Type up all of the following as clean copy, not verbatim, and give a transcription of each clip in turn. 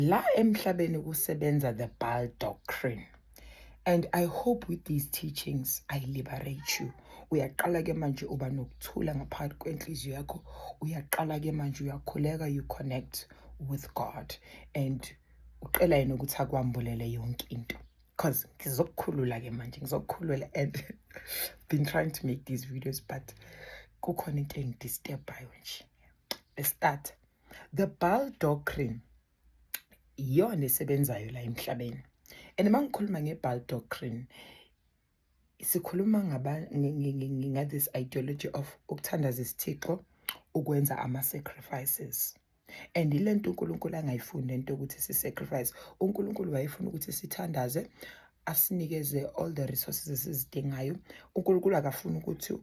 La emhlabeni kusebenza the Baal doctrine. And I hope with these teachings, I liberate you. Uyaqala ke manje uba nokuthula ngaphakathi kwenhliziyo yakho. Uyaqala ke manje uyakhuleka, you connect with God. And uqela yena ukuthi akwambulele yonke into. Because ngizokukhulula ke manje, ngizokukhulula. And been trying to make these videos, but kukhona into engidisturbayo nje. Let's start. The Baal doctrine iyona esebenzayo la emhlabeni. And mangikhuluma nge-Baal doctrine, sikhuluma this ideology of ukuthandaza isithixo, ukwenza ama-sacrifices. And ilento uNkulunkulu angayifuni lento ukuthi si-sacrifice. uNkulunkulu wayefuna ukuthi sithandaze, asinikeze all the resources esizidingayo. uNkulunkulu akafuni ukuthi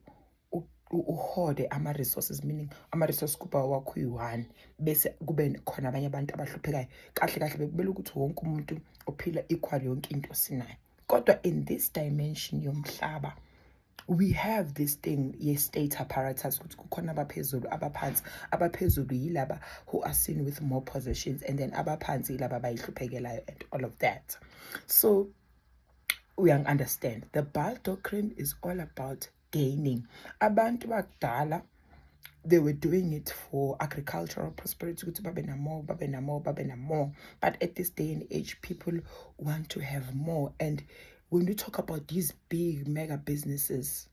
uhode ama-resources, meaning ama-resources kuba wakho uyi-one bese kube khona abanye abantu abahluphekayo. Kahle kahle bekubela ukuthi wonke umuntu uphila equal, yonke into sinayo. Kodwa in this dimension yomhlaba, we have this thing ye-state apparatus ukuthi kukhona abaphezulu, abaphansi. Abaphezulu yilaba who are seen with more possessions, and then abaphansi yilaba abayihluphekelayo and all of that. So we understand the Baal doctrine is all about gaining. Abantu bakudala, they were doing it for agricultural prosperity, ukuthi babe more. But at this day and age, people want to have more. And when we talk about these big mega businesses,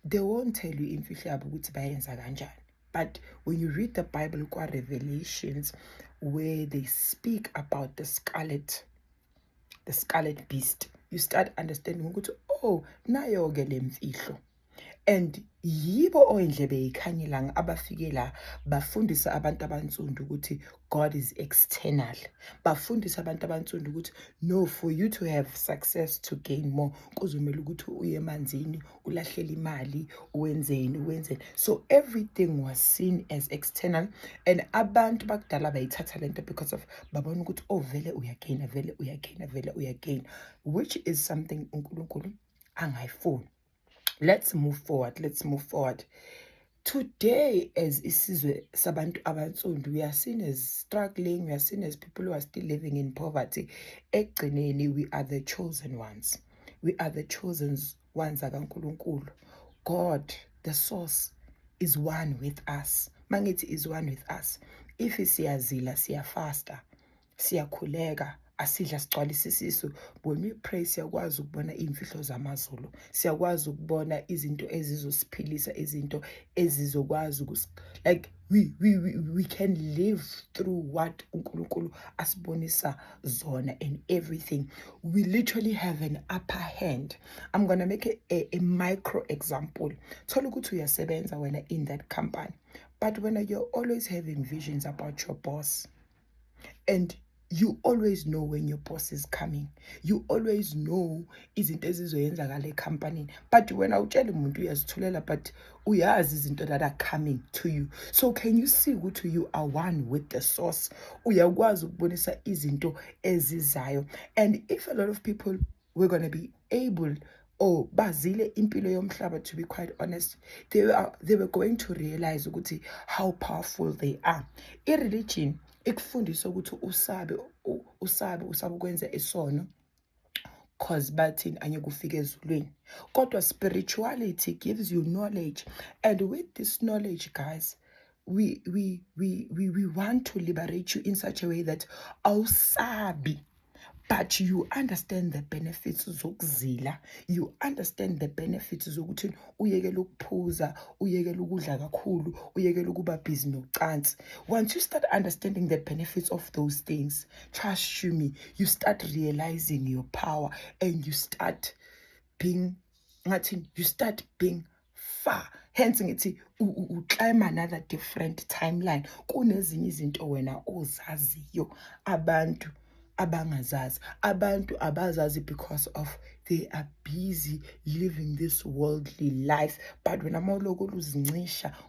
they won't tell you imfihlo yabo ukuthi bayenza kanjani. But when you read the Bible, kwa Revelations, where they speak about the scarlet beast, you start understanding ukuthi oh, nayo ke lemfihlo. And yibo oyindlebe yikhanyilanga abafike la bafundisa abantu abansundu ukuthi God is external. Bafundisa abantu abansundu ukuthi no, for you to have success, to gain more, kuzomela ukuthi uye emanzini, ulahlele imali, uwenzeni. So everything was seen as external. And abantu bakudala bayithatha lento because of babona ukuthi oh, vele uyagain, which is something uNkulunkulu angayifuni. Let's move forward. Today, as isizwe sabantu abansundu, we are seen as struggling, we are seen as people who are still living in poverty. Ekugcineni, we are the chosen ones. We are the chosen ones akaNkulunkulu. God, the source, is one with us. Mangithi is one with us. If siyazila, siyafasta, siyakhuleka, asidla sigcwalisa isisu. When we pray, siyakwazi ukubona imfihlo zamazulu, siyakwazi ukubona izinto ezizosiphilisa, izinto ezizokwazi like we can live through what uNkulunkulu asibonisa zona and everything. We literally have an upper hand. I'm gonna make a micro example. Thola ukuthi uyasebenza wena in that company, but when you're always having visions about your boss, and you always know when your boss is coming, you always know izinto ezizoyenzakala ecompany, but when awutshela umuntu uyazithulela, but uyazi izinto that are coming to you. So can you see ukuthi you are one with the source? Uyakwazi ukubonisa izinto ezizayo. And if a lot of people were going to be able, bazile impilo yomhlaba, to be quite honest, they were going to realize ukuthi how powerful they are. I-religion ikufundisa ukuthi usabe ukwenza isono, cause bathini angeke ufike ezulwini. Kodwa spirituality gives you knowledge, and with this knowledge, guys, we want to liberate you in such a way that awusabi, but you understand the benefits zokuzila, you understand the benefits zokuthi uyekele ukuphuza, uyekele ukudla kakhulu, uyekele ukuba busy nocansi. Once you start understanding the benefits of those things, trust you me, you start realizing your power, and you start being far. Hence ngithi climb another different timeline. Kunezinye izinto wena ozaziyo abantu abangazazi. Abantu abazazi because of they are busy living this worldly life. But when amawuloko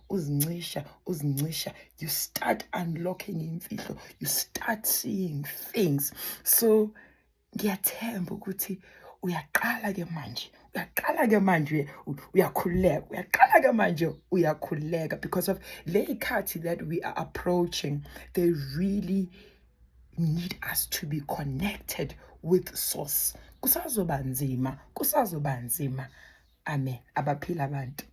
uzincisha, you start unlocking imfihlo, you start seeing things. So ngiyathemba ukuthi uyaqala ke manje uyaqala ke manje uyakhululeka, uyaqala ke manje uyakhululeka, because of le khathi that we are approaching. They really need us to be connected with source. Kusazoba nzima. Amen. Abaphila abantu.